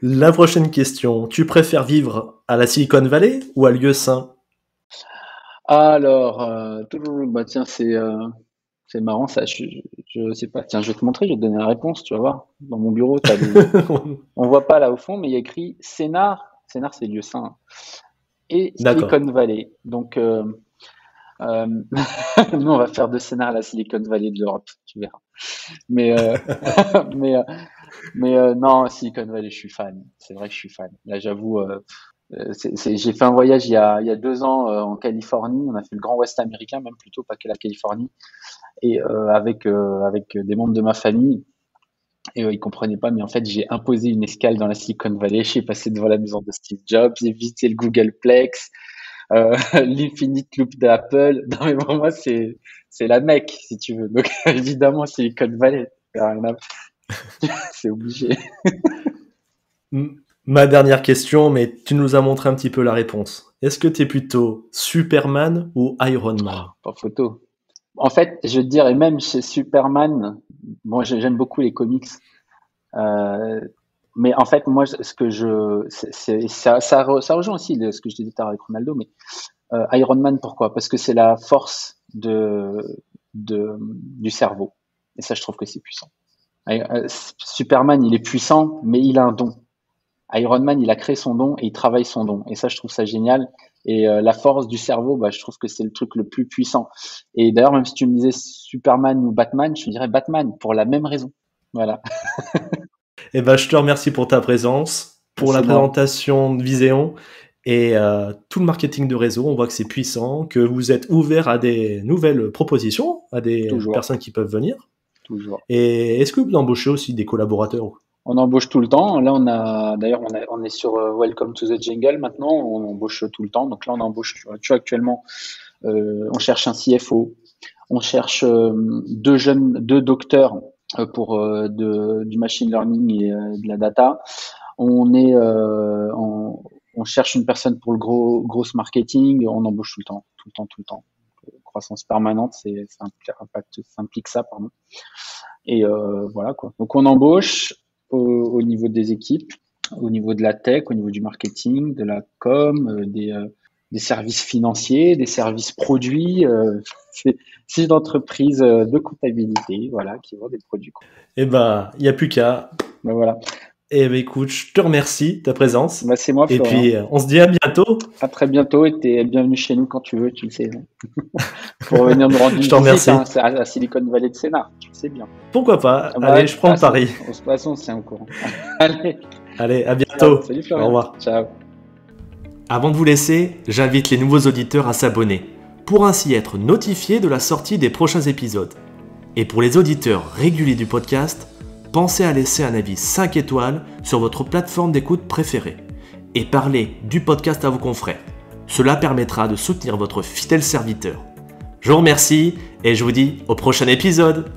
La prochaine question. Tu préfères vivre à la Silicon Valley ou à Lieu Saint? Alors, bah tiens, c'est marrant ça. Je sais pas. Tiens, je vais te montrer. Je vais te donner la réponse. Tu vas voir. Dans mon bureau, on voit pas là au fond, mais il y a écrit Sénart. Sénart, c'est lieu saint. Et D'accord. Silicon Valley. Donc, nous, on va faire de Sénart la Silicon Valley de l'Europe. Tu verras. Mais, mais, non, Silicon Valley, je suis fan. C'est vrai que je suis fan. Là, j'avoue. J'ai fait un voyage il y a 2 ans en Californie. On a fait le Grand Ouest américain, même plutôt pas que la Californie, et avec des membres de ma famille. Et ils comprenaient pas, mais en fait, j'ai imposé une escale dans la Silicon Valley. Je suis passé devant la maison de Steve Jobs, j'ai visité le Googleplex, l'Infinite Loop d'Apple. Non, mais pour moi, c'est la Mecque, si tu veux. Donc, évidemment, Silicon Valley, c'est obligé. Ma dernière question, mais tu nous as montré un petit peu la réponse. Est-ce que tu es plutôt Superman ou Iron Man? Pas photo. En fait, je veux dire, et même chez Superman, moi j'aime beaucoup les comics, euh, mais en fait, moi, ce que ça rejoint aussi ce que je disais tout à l'heure avec Ronaldo, mais Iron Man, pourquoi? Parce que c'est la force du cerveau. Et ça, je trouve que c'est puissant. Superman, il est puissant, mais il a un don. Iron Man, il a créé son don et il travaille son don. Et ça, je trouve ça génial. Et la force du cerveau, bah, je trouve que c'est le truc le plus puissant. Et d'ailleurs, même si tu me disais Superman ou Batman, je te dirais Batman pour la même raison. Voilà. Eh ben, je te remercie pour ta présence, pour la C'est moi. présentation de Viséon et tout le marketing de réseau. On voit que c'est puissant, que vous êtes ouvert à des nouvelles propositions, à des Toujours, personnes qui peuvent venir. toujours. Et est-ce que vous embauchez aussi des collaborateurs? On embauche tout le temps. Là, d'ailleurs, on est sur Welcome to the Jungle maintenant. On embauche tout le temps. Donc là, on embauche, tu vois, actuellement, on cherche un CFO. On cherche deux docteurs pour du machine learning et de la data. On cherche une personne pour le gros marketing. On embauche tout le temps, tout le temps, tout le temps. Croissance permanente, ça implique ça, pardon. Et voilà quoi. Donc on embauche au niveau des équipes, au niveau de la tech, au niveau du marketing, de la com, des services financiers, des services produits. C'est une entreprise de comptabilité, voilà, qui vend des produits. Eh ben, il n'y a plus qu'à. Ben voilà. Eh ben, écoute, je te remercie de ta présence. Ben, c'est moi, Et Florian. puis, on se dit à bientôt. À très bientôt et t'es bienvenu chez nous quand tu veux, tu le sais. Pour venir nous rendre Je t'en remercie. visite, c'est à Silicon Valley de Sénart, tu le sais bien. Pourquoi pas? Ah bah, Allez, je prends le pari. De toute façon, on se tient au courant. Allez. Allez, à bientôt. Salut Florian. Au revoir. Ciao. Avant de vous laisser, j'invite les nouveaux auditeurs à s'abonner pour ainsi être notifiés de la sortie des prochains épisodes. Et pour les auditeurs réguliers du podcast, pensez à laisser un avis 5 étoiles sur votre plateforme d'écoute préférée et parlez du podcast à vos confrères. Cela permettra de soutenir votre fidèle serviteur. Je vous remercie et je vous dis au prochain épisode.